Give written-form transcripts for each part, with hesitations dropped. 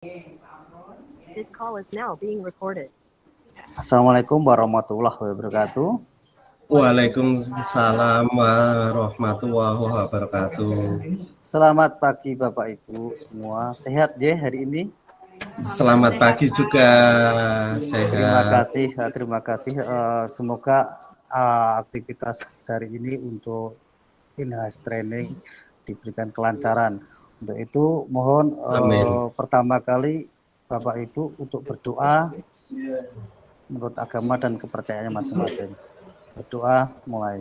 This call is now being recorded. Assalamualaikum warahmatullahi wabarakatuh. Waalaikumsalam warahmatullahi wabarakatuh. Selamat pagi Bapak Ibu semua. Sehat ya hari ini? Selamat pagi juga. Sehat. Terima kasih. Semoga aktivitas hari ini untuk in-house training diberikan kelancaran. Untuk itu mohon pertama kali Bapak Ibu untuk berdoa menurut agama dan kepercayaannya masing-masing. Berdoa mulai.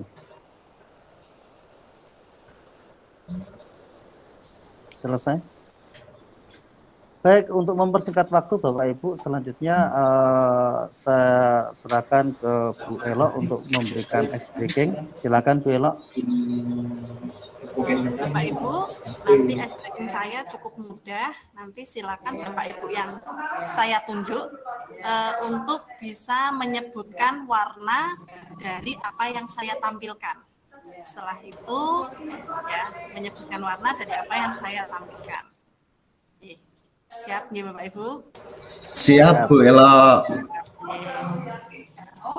Selesai. Baik, untuk mempersingkat waktu Bapak Ibu, selanjutnya saya serahkan ke Bu Elo untuk memberikan briefing. Silakan Bu Elo. Bapak Ibu, nanti briefing saya cukup mudah. Nanti silakan Bapak Ibu yang saya tunjuk untuk bisa menyebutkan warna dari apa yang saya tampilkan. Setelah itu, ya, menyebutkan warna dari apa yang saya tampilkan. Siap nih Bapak Ibu? Siap Bu Elo.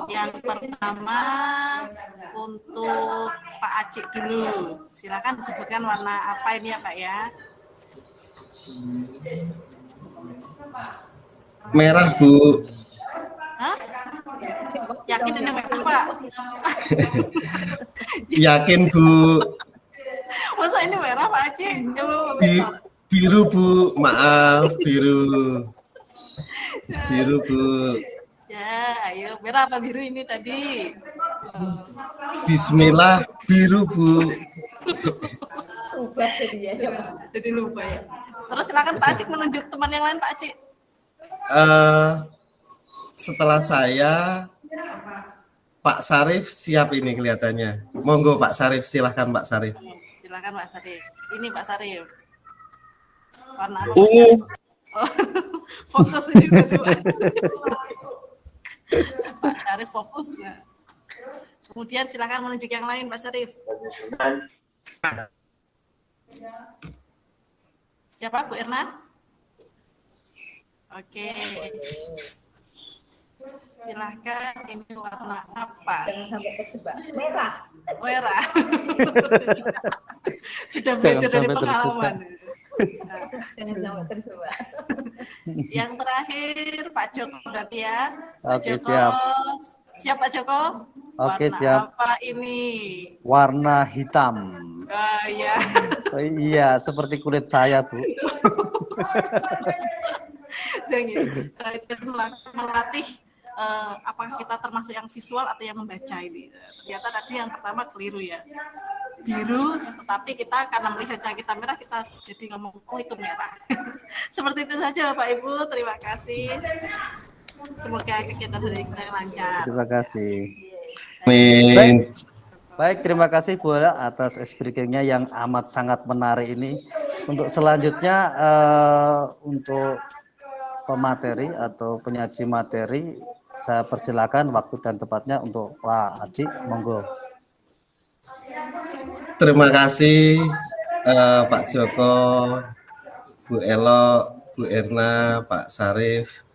Yang pertama untuk Pak Acik dulu. Silakan disebutkan warna apa ini ya Pak ya? Merah Bu. Hah? Yakin ini merah Pak? Yakin Bu. Masa ini merah Pak Acik? Biru Bu, maaf biru. Biru Bu. Ya, ayo merah apa biru ini tadi? Bismillah, biru Bu. Lupa jadi lupa ya. Terus silakan Pak Acik menunjuk teman yang lain Pak Acik. Setelah saya, Pak Sarif siap ini kelihatannya. Monggo Pak Sarif, silahkan Pak Sarif. Silakan Pak Sarif. Ini Pak Sarif. Warna apa? Oh, fokus ini Pak Sarif fokus. Kemudian silakan menunjuk yang lain Pak Sarif. Siapa Bu Irna? Oke. Silahkan, ini warna apa? Jangan sampai kejebak. Merah. Merah. Sudah belajar dari pengalaman. Jangan sampai terjebak. Yang terakhir Pak Joko berarti ya. Pak Oke, Joko. Siap Pak Joko? Oke, warna siap. Apa ini? Warna hitam. Ya. Oh, iya, seperti kulit saya, Bu. Melatih apakah kita termasuk yang visual atau yang membaca ini. Ternyata tadi yang pertama keliru ya. Biru, tetapi kita karena melihatnya kita merah, kita jadi ngomong, oh itu merah. Seperti itu saja Bapak Ibu, terima kasih. Semoga kegiatan hari kita lancar. Terima kasih. Amin. Baik, terima kasih Bu Ela atas briefingnya yang amat sangat menarik ini. Untuk selanjutnya, untuk pemateri atau penyaji materi, saya persilakan waktu dan tempatnya untuk Pak Haji, monggo. Terima kasih Pak Joko, Bu Elo, Bu Irna, Pak Sarif.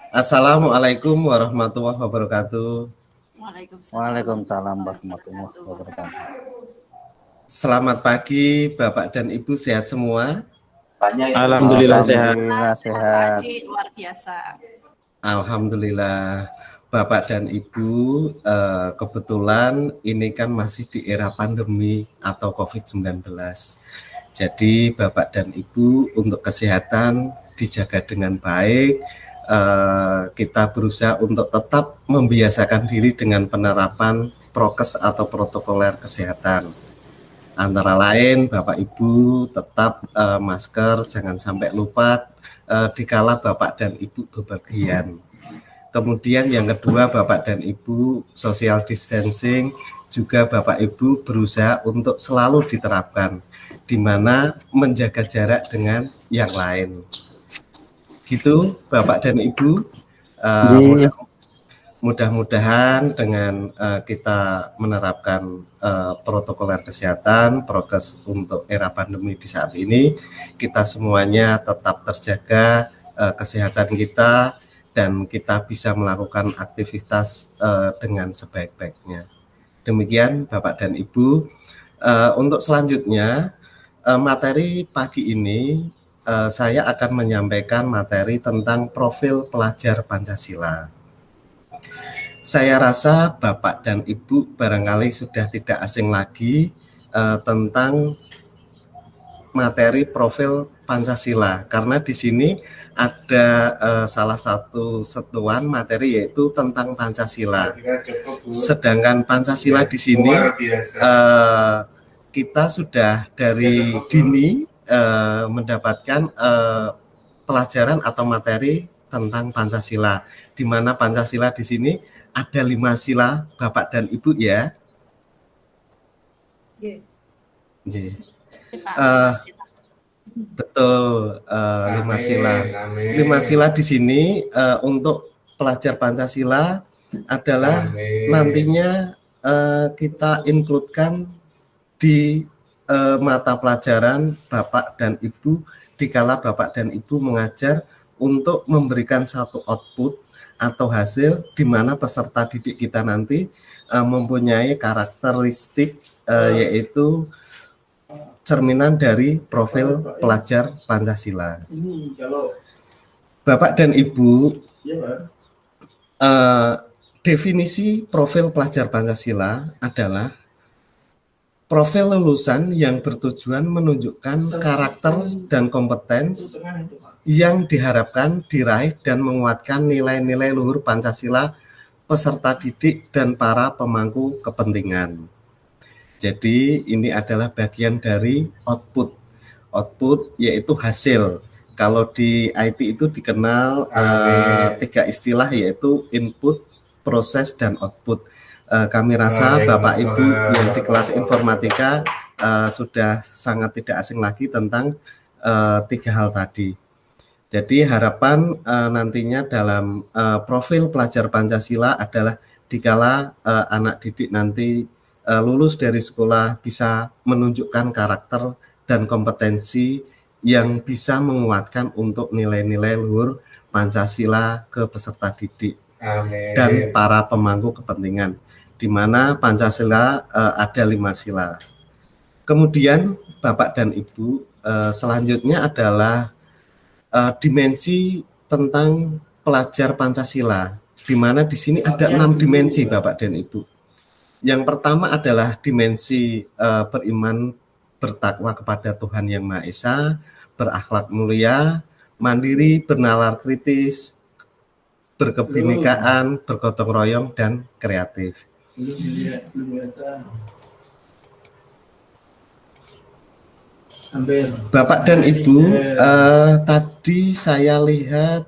Assalamualaikum warahmatullahi wabarakatuh. Waalaikumsalam warahmatullahi wabarakatuh. Selamat pagi Bapak dan Ibu, sehat semua? Alhamdulillah sehat. Sehat. Luar biasa. Alhamdulillah. Bapak dan Ibu, kebetulan ini kan masih di era pandemi atau COVID-19. Jadi Bapak dan Ibu untuk kesehatan dijaga dengan baik. Kita berusaha untuk tetap membiasakan diri dengan penerapan prokes atau protokoler kesehatan. Antara lain Bapak Ibu tetap masker, jangan sampai lupa dikala Bapak dan Ibu bepergian. Kemudian yang kedua Bapak dan Ibu social distancing juga Bapak Ibu berusaha untuk selalu diterapkan, di mana menjaga jarak dengan yang lain. Gitu Bapak dan Ibu, mudah-mudahan dengan kita menerapkan protokoler kesehatan, prokes untuk era pandemi di saat ini, kita semuanya tetap terjaga, kesehatan kita dan kita bisa melakukan aktivitas dengan sebaik-baiknya. Demikian Bapak dan Ibu. Untuk selanjutnya materi pagi ini saya akan menyampaikan materi tentang profil pelajar Pancasila. Saya rasa Bapak dan Ibu barangkali sudah tidak asing lagi tentang materi profil Pancasila, karena di sini ada salah satu satuan materi yaitu tentang Pancasila. Sedangkan Pancasila di sini kita sudah dari dini mendapatkan pelajaran atau materi tentang Pancasila, di mana Pancasila di sini ada 5 sila Bapak dan Ibu ya. Betul, 5 sila. 5 sila di sini untuk pelajar Pancasila adalah nantinya kita include-kan di mata pelajaran Bapak dan Ibu dikala Bapak dan Ibu mengajar untuk memberikan satu output atau hasil di mana peserta didik kita nanti mempunyai karakteristik yaitu cerminan dari profil pelajar Pancasila. Bapak dan Ibu, definisi profil pelajar Pancasila adalah profil lulusan yang bertujuan menunjukkan karakter dan kompetensi yang diharapkan diraih dan menguatkan nilai-nilai luhur Pancasila peserta didik dan para pemangku kepentingan. Jadi ini adalah bagian dari output. Output yaitu hasil. Kalau di IT itu dikenal 3 istilah yaitu input, proses, dan output. Kami rasa Bapak Ibu yang di kelas informatika sudah sangat tidak asing lagi tentang 3 hal tadi. Jadi harapan nantinya dalam profil pelajar Pancasila adalah dikala anak didik nanti lulus dari sekolah bisa menunjukkan karakter dan kompetensi yang bisa menguatkan untuk nilai-nilai luhur Pancasila ke peserta didik. Amin. Dan para pemangku kepentingan, di mana Pancasila ada 5 sila. Kemudian Bapak dan Ibu, selanjutnya adalah dimensi tentang pelajar Pancasila, di mana di sini ada 6 dimensi Bapak dan Ibu. Yang pertama adalah dimensi beriman, bertakwa kepada Tuhan Yang Maha Esa, berakhlak mulia, mandiri, bernalar kritis, berkebinekaan, bergotong royong, dan kreatif. Bapak dan Ibu, tadi saya lihat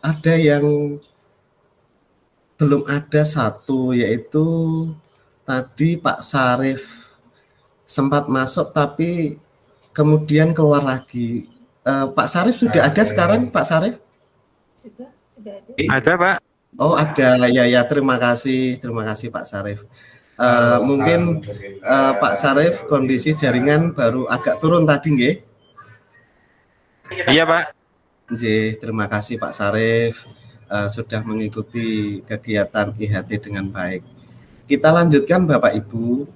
ada yang belum ada satu, yaitu tadi Pak Sarif sempat masuk tapi kemudian keluar lagi. Pak Sarif sudah ada sekarang, Pak Sarif? Sudah ada. Ada, Pak. Oh, ada. Ya, terima kasih Pak Sarif. Mungkin Pak Sarif kondisi jaringan baru agak turun tadi, nggih? Iya, Pak. Nggih, terima kasih Pak Sarif. Sudah mengikuti kegiatan IHT dengan baik. Kita lanjutkan Bapak Ibu,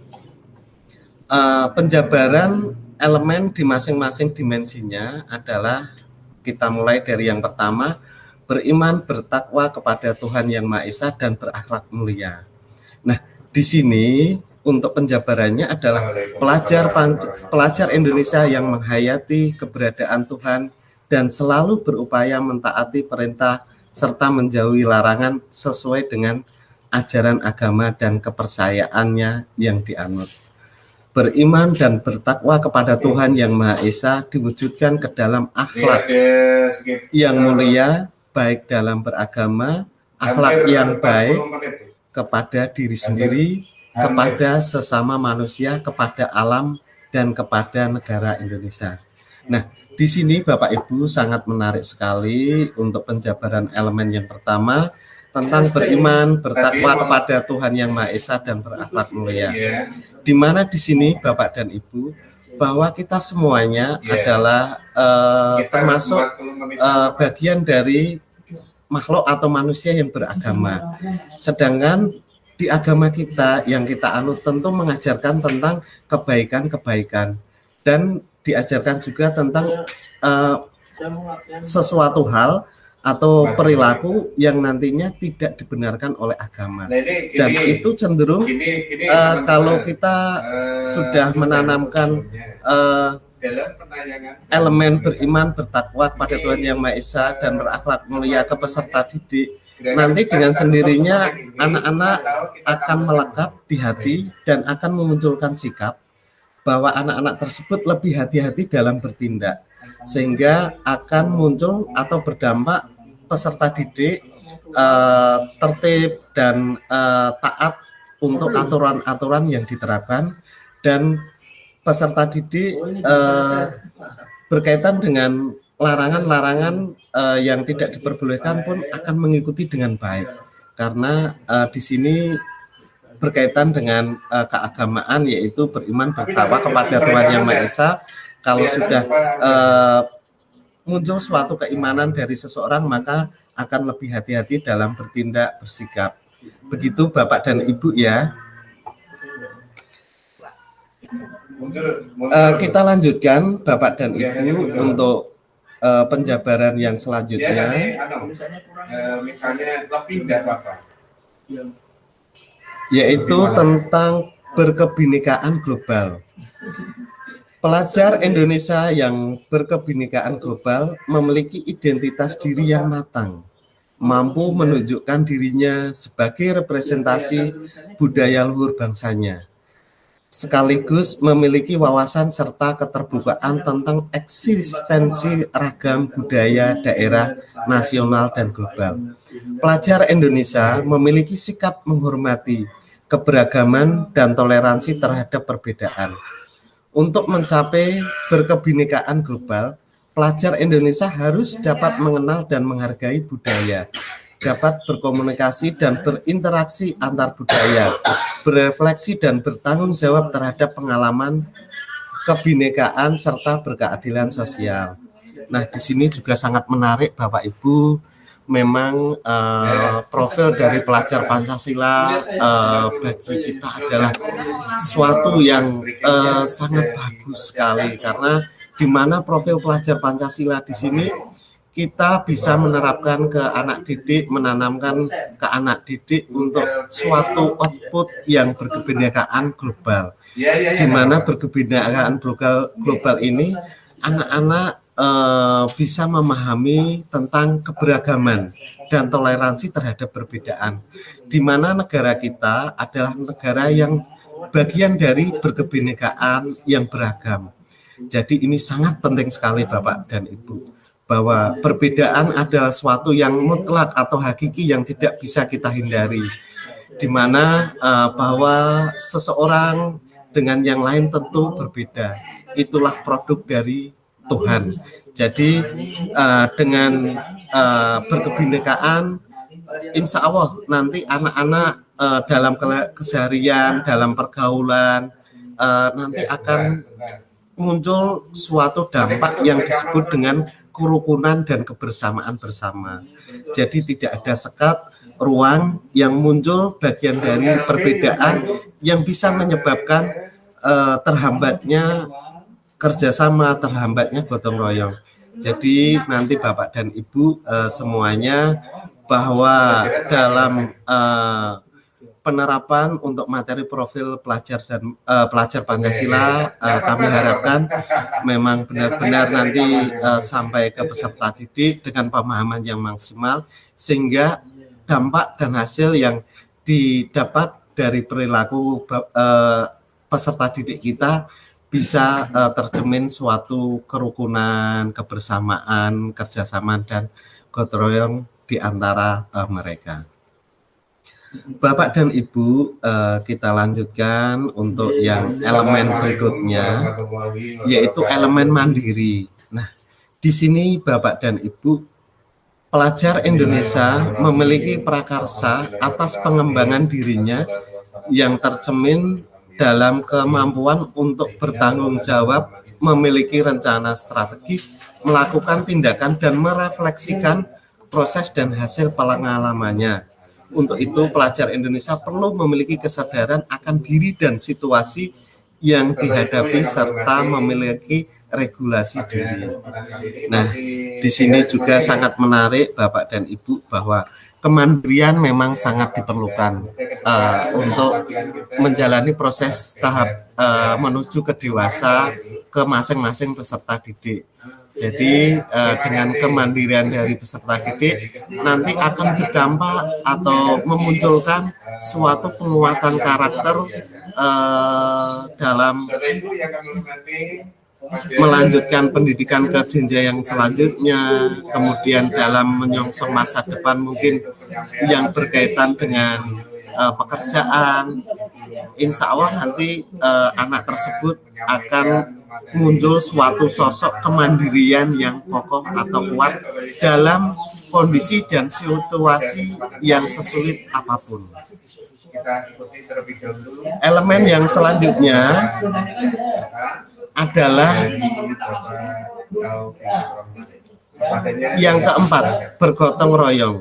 penjabaran elemen di masing-masing dimensinya adalah kita mulai dari yang pertama, beriman, bertakwa kepada Tuhan Yang Maha Esa dan berakhlak mulia. Nah, di sini untuk penjabarannya adalah pelajar Indonesia yang menghayati keberadaan Tuhan dan selalu berupaya mentaati perintah serta menjauhi larangan sesuai dengan ajaran agama dan kepercayaannya yang dianut. Beriman dan bertakwa kepada Tuhan Yang Maha Esa diwujudkan ke dalam akhlak yang mulia, baik dalam beragama, akhlak yang baik kepada diri sendiri, kepada sesama manusia, kepada alam, dan kepada negara Indonesia. Nah, di sini Bapak Ibu sangat menarik sekali untuk penjabaran elemen yang pertama tentang beriman, bertakwa kepada Tuhan Yang Maha Esa dan berakhlak mulia. Di mana di sini Bapak dan Ibu bahwa kita semuanya adalah termasuk bagian dari makhluk atau manusia yang beragama. Sedangkan di agama kita yang kita anut tentu mengajarkan tentang kebaikan-kebaikan dan diajarkan juga tentang sesuatu hal atau perilaku yang nantinya tidak dibenarkan oleh agama. Dan itu cenderung kalau kita sudah menanamkan elemen beriman, bertakwa kepada Tuhan Yang Maha Esa dan berakhlak mulia ke peserta didik, nanti dengan sendirinya anak-anak akan melekat di hati dan akan memunculkan sikap bahwa anak-anak tersebut lebih hati-hati dalam bertindak, sehingga akan muncul atau berdampak peserta didik tertib dan taat untuk aturan-aturan yang diterapkan, dan peserta didik berkaitan dengan larangan-larangan yang tidak diperbolehkan pun akan mengikuti dengan baik, karena di sini berkaitan dengan keagamaan, yaitu beriman bertakwa kepada Tuhan Yang Maha Esa. Kalau sudah muncul suatu keimanan dari seseorang, maka akan lebih hati-hati dalam bertindak, bersikap. Begitu Bapak dan Ibu ya. Kita lanjutkan Bapak dan Ibu untuk penjabaran yang selanjutnya. Misalnya lebih dari apa? Yaitu tentang berkebinekaan global. Pelajar Indonesia yang berkebinekaan global memiliki identitas diri yang matang, mampu menunjukkan dirinya sebagai representasi budaya luhur bangsanya, sekaligus memiliki wawasan serta keterbukaan tentang eksistensi ragam budaya daerah, nasional, dan global. Pelajar Indonesia memiliki sikap menghormati keberagaman dan toleransi terhadap perbedaan. Untuk mencapai berkebinekaan global, pelajar Indonesia harus dapat mengenal dan menghargai budaya, dapat berkomunikasi dan berinteraksi antar budaya, berefleksi dan bertanggung jawab terhadap pengalaman kebinekaan serta berkeadilan sosial. Nah, di sini juga sangat menarik Bapak Ibu. Memang profil dari pelajar Pancasila bagi kita adalah suatu yang sangat bagus sekali, karena di mana profil pelajar Pancasila di sini kita bisa menerapkan ke anak didik, menanamkan ke anak didik untuk suatu output yang berkebinekaan global, di mana berkebinekaan global ini anak-anak bisa memahami tentang keberagaman dan toleransi terhadap perbedaan, di mana negara kita adalah negara yang bagian dari berkebinekaan yang beragam. Jadi ini sangat penting sekali Bapak dan Ibu, bahwa perbedaan adalah suatu yang mutlak atau hakiki yang tidak bisa kita hindari, di mana bahwa seseorang dengan yang lain tentu berbeda. Itulah produk dari Tuhan. Jadi dengan berkebinekaan, insya Allah nanti anak-anak dalam keseharian, dalam pergaulan nanti akan muncul suatu dampak yang disebut dengan kerukunan dan kebersamaan bersama. Jadi tidak ada sekat ruang yang muncul bagian dari perbedaan yang bisa menyebabkan terhambatnya kerjasama, terhambatnya gotong royong. Jadi nanti Bapak dan Ibu semuanya, bahwa dalam penerapan untuk materi profil pelajar dan pelajar Pancasila, kami harapkan memang benar-benar nanti sampai ke peserta didik dengan pemahaman yang maksimal, sehingga dampak dan hasil yang didapat dari perilaku peserta didik kita bisa tercermin suatu kerukunan, kebersamaan, kerjasama, dan gotong royong di antara mereka. Bapak dan Ibu, kita lanjutkan untuk yang elemen berikutnya, yaitu elemen mandiri. Nah, di sini Bapak dan Ibu, pelajar Indonesia memiliki prakarsa atas pengembangan dirinya yang tercermin dalam kemampuan untuk bertanggung jawab, memiliki rencana strategis, melakukan tindakan dan merefleksikan proses dan hasil pengalamannya. Untuk itu, pelajar Indonesia perlu memiliki kesadaran akan diri dan situasi yang dihadapi serta memiliki regulasi diri. Nah, di sini juga sangat menarik Bapak dan Ibu bahwa kemandirian memang sangat diperlukan untuk menjalani proses tahap menuju ke dewasa ke masing-masing peserta didik. Jadi dengan kemandirian dari peserta didik nanti akan berdampak atau memunculkan suatu penguatan karakter dalam melanjutkan pendidikan ke jenjang yang selanjutnya, kemudian dalam menyongsong masa depan mungkin yang berkaitan dengan pekerjaan. Insya Allah nanti anak tersebut akan muncul suatu sosok kemandirian yang kokoh atau kuat dalam kondisi dan situasi yang sesulit apapun. Elemen yang selanjutnya adalah yang keempat, bergotong royong,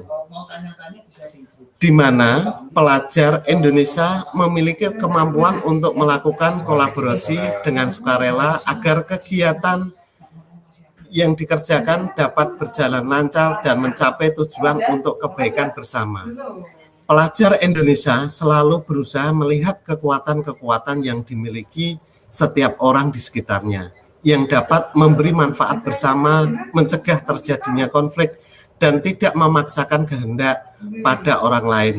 di mana pelajar Indonesia memiliki kemampuan untuk melakukan kolaborasi dengan sukarela agar kegiatan yang dikerjakan dapat berjalan lancar dan mencapai tujuan untuk kebaikan bersama. Pelajar Indonesia selalu berusaha melihat kekuatan-kekuatan yang dimiliki setiap orang di sekitarnya yang dapat memberi manfaat bersama, mencegah terjadinya konflik, dan tidak memaksakan kehendak pada orang lain.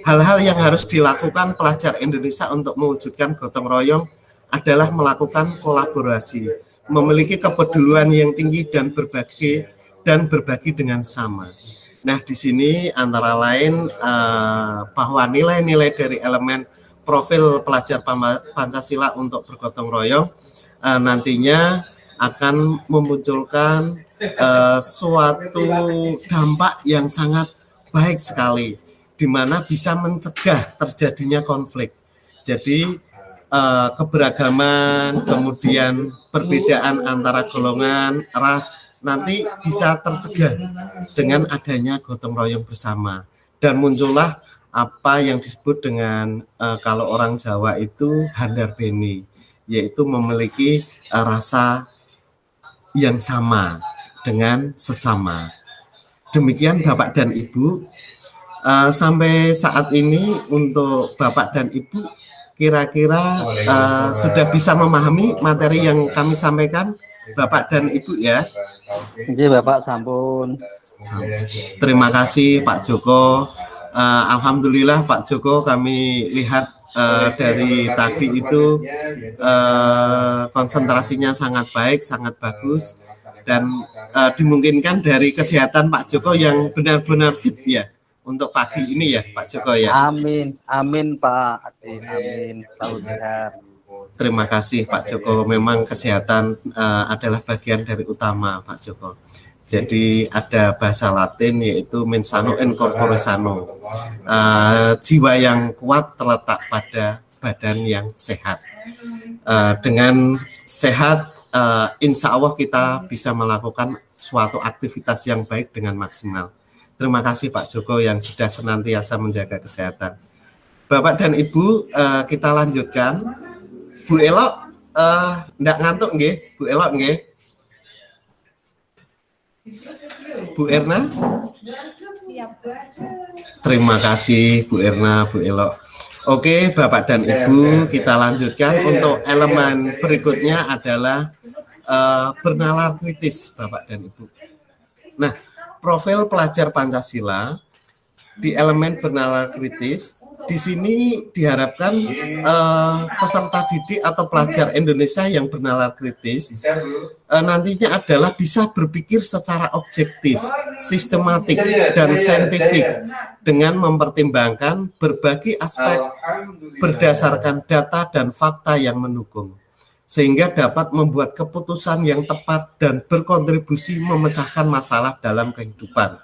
Hal-hal yang harus dilakukan pelajar Indonesia untuk mewujudkan gotong royong adalah melakukan kolaborasi, memiliki kepedulian yang tinggi dan berbagi dengan sama. Nah, di sini antara lain bahwa nilai-nilai dari elemen profil pelajar Pancasila untuk bergotong royong nantinya akan memunculkan suatu dampak yang sangat baik sekali, di mana bisa mencegah terjadinya konflik. Jadi keberagaman, kemudian perbedaan antara golongan, ras, nanti bisa tercegah dengan adanya gotong royong bersama. Dan muncullah apa yang disebut dengan kalau orang Jawa itu handar beni, yaitu memiliki rasa yang sama dengan sesama. Demikian Bapak dan Ibu, sampai saat ini untuk Bapak dan Ibu kira-kira sudah bisa memahami materi yang kami sampaikan Bapak dan Ibu ya. Oke Bapak, sampun. Terima kasih Pak Joko. Alhamdulillah Pak Joko, kami lihat dari tadi itu konsentrasinya sangat baik, sangat bagus, dan dimungkinkan dari kesehatan Pak Joko yang benar-benar fit ya untuk pagi ini ya Pak Joko ya. Amin, amin Pak, amin, selalu sehat. Terima kasih Pak Joko, memang kesehatan adalah bagian dari utama Pak Joko. Jadi ada bahasa Latin yaitu mens sano in corpore sano. Jiwa yang kuat terletak pada badan yang sehat. Dengan sehat, insya Allah kita bisa melakukan suatu aktivitas yang baik dengan maksimal. Terima kasih Pak Joko yang sudah senantiasa menjaga kesehatan. Bapak dan Ibu, kita lanjutkan. Bu Elok, ndak ngantuk nggih? Bu Elok nggih? Bu Erna? Terima kasih Bu Erna, Bu Elok. Oke, Bapak dan Ibu, kita lanjutkan. Untuk elemen berikutnya adalah bernalar kritis, Bapak dan Ibu. Nah, profil pelajar Pancasila di elemen bernalar kritis, di sini diharapkan peserta didik atau pelajar Indonesia yang bernalar kritis nantinya adalah bisa berpikir secara objektif, sistematik, dan saintifik dengan mempertimbangkan berbagai aspek berdasarkan data dan fakta yang mendukung, sehingga dapat membuat keputusan yang tepat dan berkontribusi memecahkan masalah dalam kehidupan,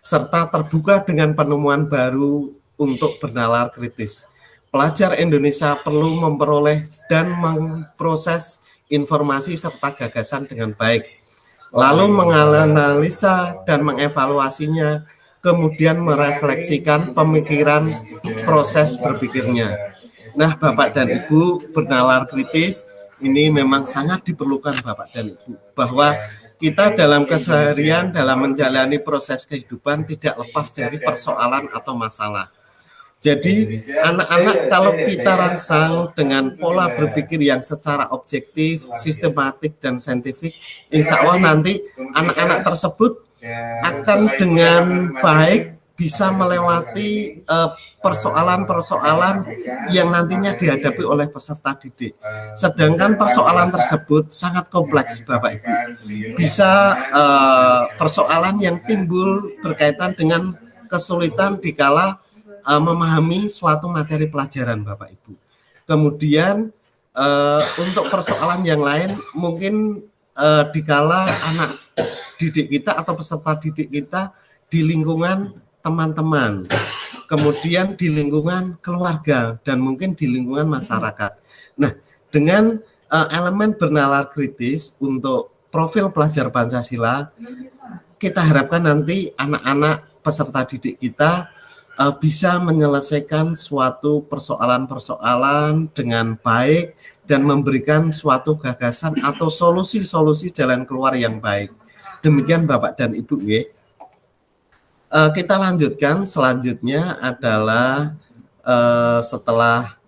serta terbuka dengan penemuan baru untuk bernalar kritis. pelajar Indonesia perlu memperoleh dan memproses informasi serta gagasan dengan baik, lalu menganalisa dan mengevaluasinya, kemudian merefleksikan pemikiran proses berpikirnya. Nah, Bapak dan Ibu, bernalar kritis ini memang sangat diperlukan Bapak dan Ibu, bahwa kita dalam keseharian, dalam menjalani proses kehidupan tidak lepas dari persoalan atau masalah. Jadi anak-anak kalau kita rangsang dengan pola berpikir yang secara objektif, sistematik, dan saintifik, insya Allah nanti anak-anak tersebut akan dengan baik bisa melewati persoalan-persoalan yang nantinya dihadapi oleh peserta didik. Sedangkan persoalan tersebut sangat kompleks Bapak Ibu. Bisa persoalan yang timbul berkaitan dengan kesulitan dikala memahami suatu materi pelajaran Bapak Ibu. Kemudian untuk persoalan yang lain mungkin dikala anak didik kita atau peserta didik kita di lingkungan teman-teman, kemudian di lingkungan keluarga, dan mungkin di lingkungan masyarakat. Nah, dengan elemen bernalar kritis untuk profil pelajar Pancasila, kita harapkan nanti anak-anak peserta didik kita bisa menyelesaikan suatu persoalan-persoalan dengan baik dan memberikan suatu gagasan atau solusi-solusi jalan keluar yang baik. Demikian Bapak dan Ibu. Kita lanjutkan, selanjutnya adalah setelah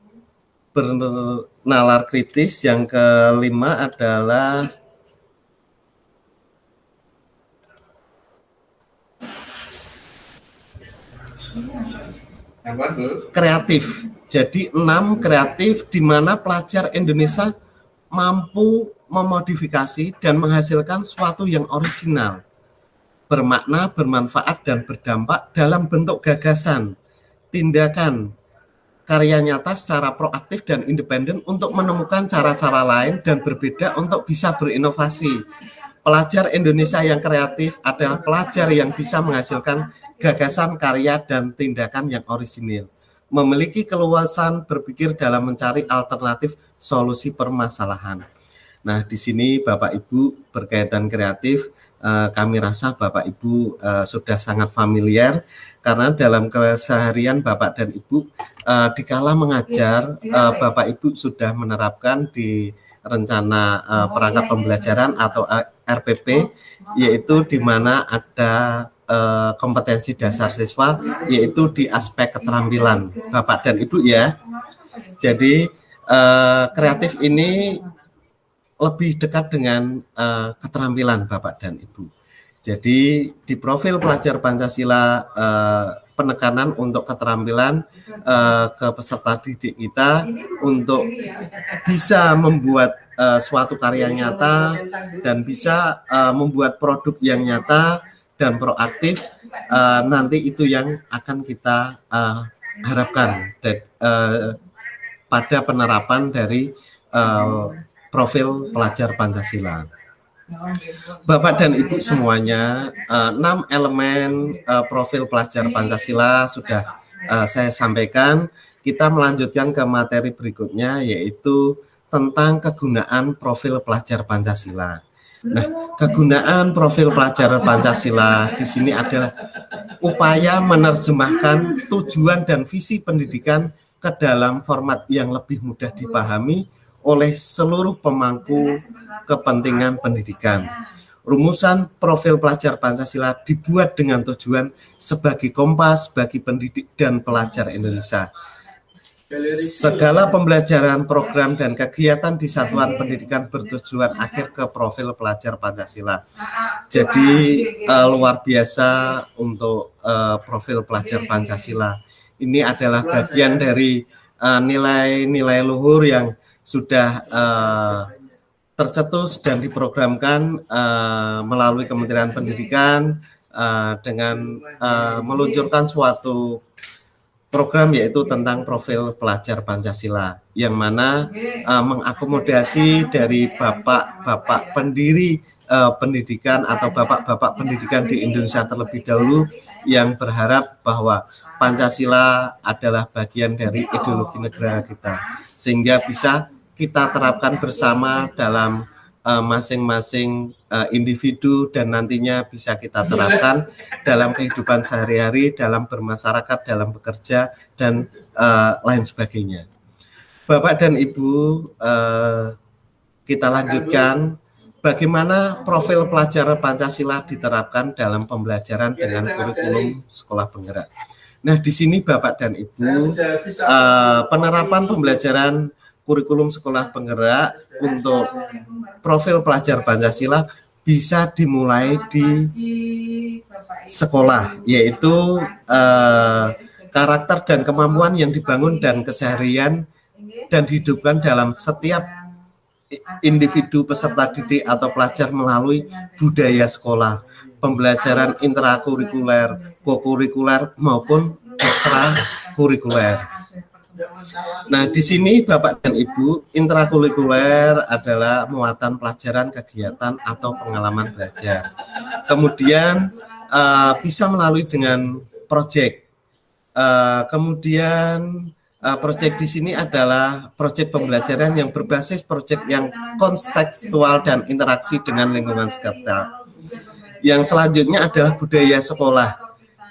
bernalar kritis, yang kelima adalah kreatif. Jadi 6 kreatif, di mana pelajar Indonesia mampu memodifikasi dan menghasilkan sesuatu yang orisinal, bermakna, bermanfaat, dan berdampak dalam bentuk gagasan, tindakan, karya nyata secara proaktif dan independen untuk menemukan cara-cara lain dan berbeda untuk bisa berinovasi. Pelajar Indonesia yang kreatif adalah pelajar yang bisa menghasilkan gagasan, karya, dan tindakan yang orisinil, memiliki keluasan berpikir dalam mencari alternatif solusi permasalahan. Nah, di sini Bapak Ibu berkaitan kreatif, kami rasa Bapak Ibu sudah sangat familiar, karena dalam keseharian Bapak dan Ibu dikala mengajar, Bapak Ibu sudah menerapkan di rencana perangkat pembelajaran atau RPP, yaitu di mana ada kompetensi dasar siswa, yaitu di aspek keterampilan Bapak dan Ibu ya. Jadi kreatif ini lebih dekat dengan keterampilan Bapak dan Ibu. Jadi di profil pelajar Pancasila, penekanan untuk keterampilan ke peserta didik kita untuk bisa membuat suatu karya nyata dan bisa membuat produk yang nyata dan proaktif, nanti itu yang akan kita harapkan pada penerapan dari profil pelajar Pancasila. Bapak dan Ibu semuanya, 6 elemen profil pelajar Pancasila sudah saya sampaikan. Kita melanjutkan ke materi berikutnya, yaitu tentang kegunaan profil pelajar Pancasila. Nah, kegunaan profil pelajar Pancasila di sini adalah upaya menerjemahkan tujuan dan visi pendidikan ke dalam format yang lebih mudah dipahami oleh seluruh pemangku kepentingan pendidikan. Rumusan profil pelajar Pancasila dibuat dengan tujuan sebagai kompas bagi pendidik dan pelajar Indonesia. Segala pembelajaran, program, dan kegiatan di satuan pendidikan bertujuan akhir ke profil pelajar Pancasila. Jadi luar biasa untuk profil pelajar Pancasila. Ini adalah bagian dari nilai-nilai luhur yang sudah tercetus dan diprogramkan melalui Kementerian Pendidikan dengan meluncurkan suatu program, yaitu tentang profil pelajar Pancasila, yang mana mengakomodasi dari bapak-bapak pendiri pendidikan atau bapak-bapak pendidikan di Indonesia terlebih dahulu yang berharap bahwa Pancasila adalah bagian dari ideologi negara kita, sehingga bisa kita terapkan bersama dalam masing-masing individu dan nantinya bisa kita terapkan dalam kehidupan sehari-hari, dalam bermasyarakat, dalam bekerja, dan lain sebagainya. Bapak dan Ibu, kita lanjutkan bagaimana profil pelajaran Pancasila diterapkan dalam pembelajaran dengan kurikulum sekolah penggerak. Nah, di sini Bapak dan Ibu, penerapan pembelajaran kurikulum sekolah penggerak untuk profil pelajar Pancasila bisa dimulai di sekolah, yaitu karakter dan kemampuan yang dibangun dan keseharian dan dihidupkan dalam setiap individu peserta didik atau pelajar melalui budaya sekolah, pembelajaran intrakurikuler, kokurikuler maupun ekstrakurikuler. Nah, di sini Bapak dan Ibu, intrakurikuler adalah muatan pelajaran, kegiatan atau pengalaman belajar. Kemudian bisa melalui dengan proyek. Kemudian proyek di sini adalah proyek pembelajaran yang berbasis proyek yang kontekstual dan interaksi dengan lingkungan sekitar. Yang selanjutnya adalah budaya sekolah,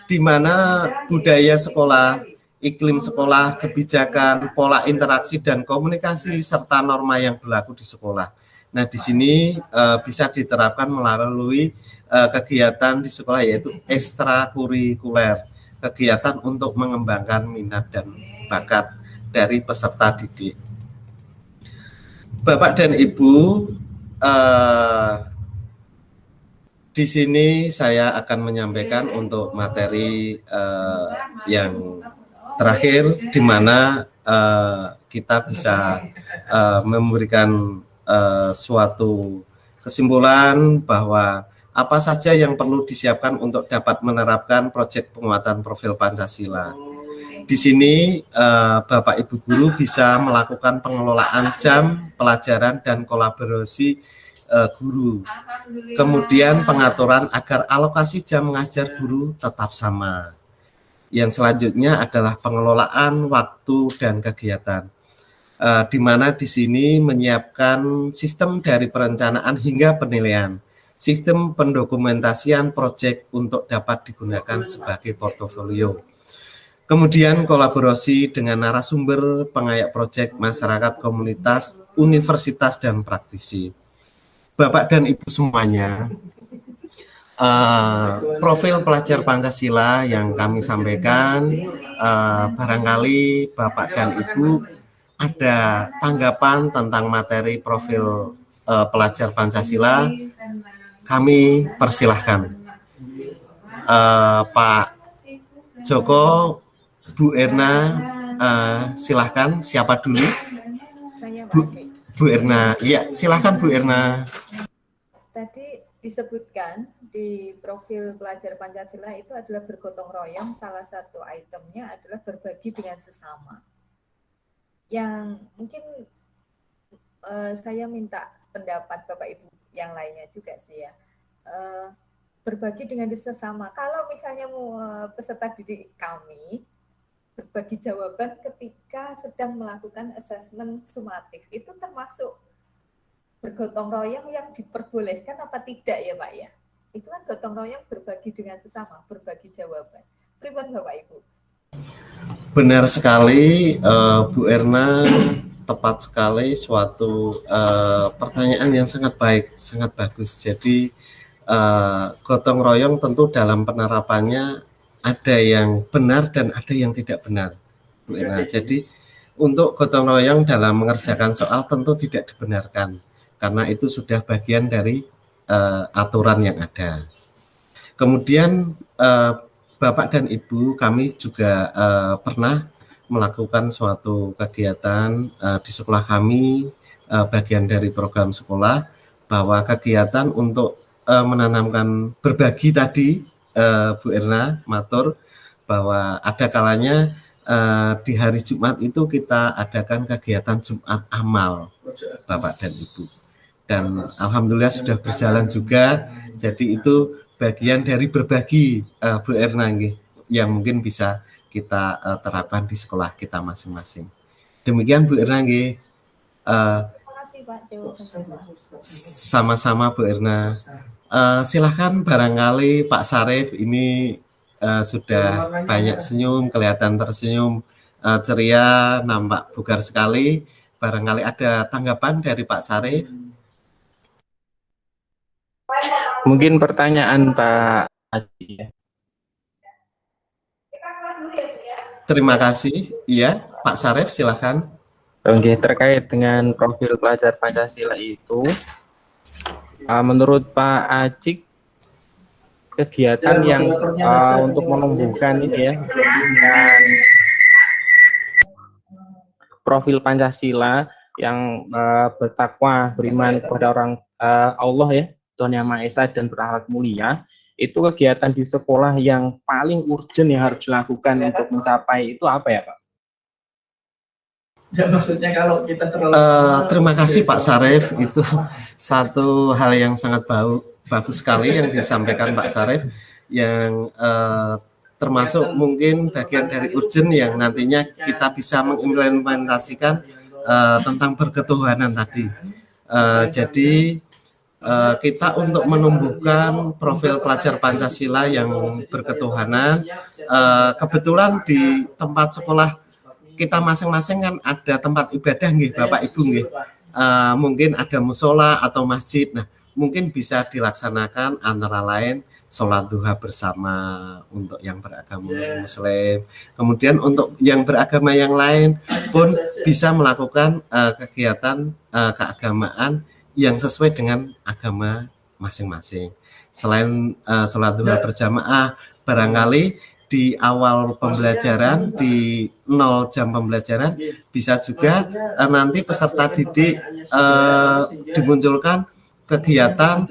di mana budaya sekolah, iklim sekolah, kebijakan, pola interaksi dan komunikasi serta norma yang berlaku di sekolah. Nah, di sini bisa diterapkan melalui kegiatan di sekolah, yaitu ekstrakurikuler, kegiatan untuk mengembangkan minat dan bakat dari peserta didik. Bapak dan Ibu, di sini saya akan menyampaikan untuk materi yang terakhir, di mana kita bisa memberikan suatu kesimpulan bahwa apa saja yang perlu disiapkan untuk dapat menerapkan proyek penguatan profil Pancasila. Di sini Bapak Ibu guru bisa melakukan pengelolaan jam pelajaran dan kolaborasi guru. Kemudian pengaturan agar alokasi jam mengajar guru tetap sama. Yang selanjutnya adalah pengelolaan waktu dan kegiatan, di mana di sini menyiapkan sistem dari perencanaan hingga penilaian, sistem pendokumentasian proyek untuk dapat digunakan sebagai portofolio. Kemudian kolaborasi dengan narasumber, pengayak proyek, masyarakat, komunitas, universitas, dan praktisi. Bapak dan Ibu semuanya, profil pelajar Pancasila yang kami sampaikan, barangkali Bapak dan Ibu ada tanggapan tentang materi profil pelajar Pancasila, kami persilahkan. Pak Joko, Bu Erna, silahkan, siapa dulu? Saya Bu Erna, iya silahkan Bu Erna. Tadi disebutkan di profil pelajar Pancasila itu adalah bergotong royong, salah satu itemnya adalah berbagi dengan sesama. Yang mungkin saya minta pendapat Bapak Ibu yang lainnya juga sih ya. Berbagi dengan sesama. Kalau misalnya peserta didik kami berbagi jawaban ketika sedang melakukan asesmen sumatif, itu termasuk bergotong royong yang diperbolehkan apa tidak ya Pak ya? Itu kan gotong royong berbagi dengan sesama, berbagi jawaban. Pripun Bapak Ibu? Benar sekali Bu Erna, tepat sekali suatu pertanyaan yang sangat baik, sangat bagus. Jadi gotong royong tentu dalam penerapannya ada yang benar dan ada yang tidak benar, Bu Erna. Jadi untuk gotong royong dalam mengerjakan soal tentu tidak dibenarkan, karena itu sudah bagian dari aturan yang ada. Kemudian Bapak dan Ibu, kami juga pernah melakukan suatu kegiatan di sekolah kami, bagian dari program sekolah, bahwa kegiatan untuk menanamkan berbagi tadi, Bu Erna matur, bahwa ada kalanya di hari Jumat itu kita adakan kegiatan Jumat amal, Bapak dan Ibu. dan alhamdulillah sudah berjalan juga. Jadi itu bagian dari berbagi Bu Erna yang mungkin bisa kita terapkan di sekolah kita masing-masing. Demikian Bu Erna. Terima kasih Pak jawabannya. Sama-sama Bu Erna. Silahkan barangkali Pak Sarif ini sudah banyak senyum, kelihatan tersenyum, ceria, nampak bugar sekali. Barangkali ada tanggapan dari Pak Sarif. Mungkin pertanyaan Pak Haji ya. Terima kasih. Iya, Pak Sarif silahkan. Oke, terkait dengan profil pelajar Pancasila itu, menurut Pak Acik, kegiatan yang untuk menumbuhkan ini ya, menumbuhkan profil Pancasila yang bertakwa, beriman kepada Allah ya, Tuhan Yang Maha Esa dan berakhlak mulia, itu kegiatan di sekolah yang paling urgent yang harus dilakukan untuk mencapai itu apa ya Pak? Ya, maksudnya kalau kita terlalu terima kasih Pak Sarif, itu satu hal yang sangat bagus sekali yang disampaikan Pak Sarif, yang termasuk mungkin bagian dari urgent yang nantinya kita bisa mengimplementasikan tentang berketuhanan tadi. Jadi kita untuk menumbuhkan profil pelajar Pancasila yang berketuhanan, kebetulan di tempat sekolah kita masing-masing kan ada tempat ibadah nggih Bapak Ibu nggih. Mungkin ada musola atau masjid. Nah, mungkin bisa dilaksanakan antara lain sholat duha bersama untuk yang beragama Muslim. Kemudian untuk yang beragama yang lain pun bisa melakukan kegiatan keagamaan yang sesuai dengan agama masing-masing. Selain sholat duha berjamaah, barangkali di awal pembelajaran, di 0 jam pembelajaran, bisa juga nanti peserta didik dimunculkan kegiatan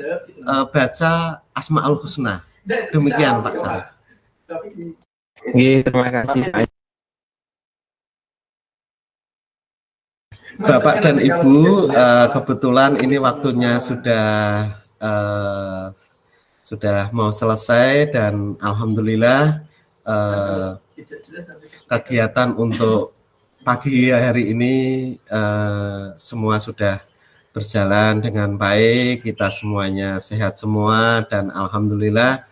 baca Asmaul Husna. Demikian Pak Sarif. Terima kasih. Bapak dan Ibu, kebetulan ini waktunya sudah mau selesai dan alhamdulillah kegiatan untuk pagi hari ini semua sudah berjalan dengan baik, kita semuanya sehat semua dan alhamdulillah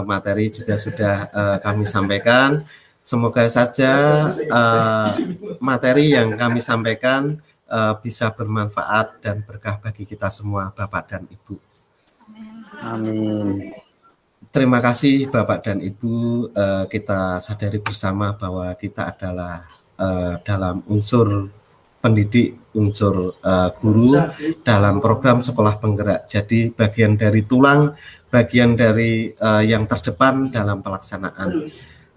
materi juga sudah kami sampaikan. Semoga saja materi yang kami sampaikan bisa bermanfaat dan berkah bagi kita semua Bapak dan Ibu. Amin. Terima kasih Bapak dan Ibu, kita sadari bersama bahwa kita adalah dalam unsur pendidik, unsur guru dalam program sekolah penggerak. Jadi bagian dari tulang, bagian dari yang terdepan dalam pelaksanaan.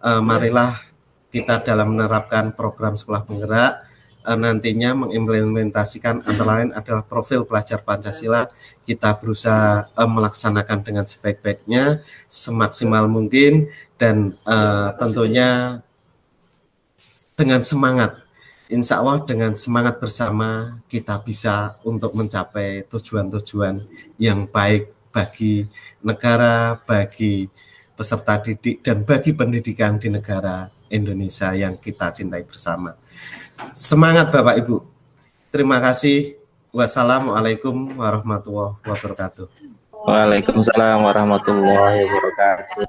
Marilah kita dalam menerapkan program sekolah penggerak, nantinya mengimplementasikan antara lain adalah profil pelajar Pancasila. Kita berusaha melaksanakan dengan sebaik-baiknya, semaksimal mungkin, dan tentunya dengan semangat. Insya Allah dengan semangat bersama kita bisa untuk mencapai tujuan-tujuan yang baik bagi negara, bagi peserta didik, dan bagi pendidikan di negara Indonesia yang kita cintai bersama. Semangat Bapak Ibu. Terima kasih. Wassalamualaikum warahmatullahi wabarakatuh. Waalaikumsalam warahmatullahi wabarakatuh.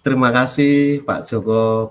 Terima kasih Pak Joko.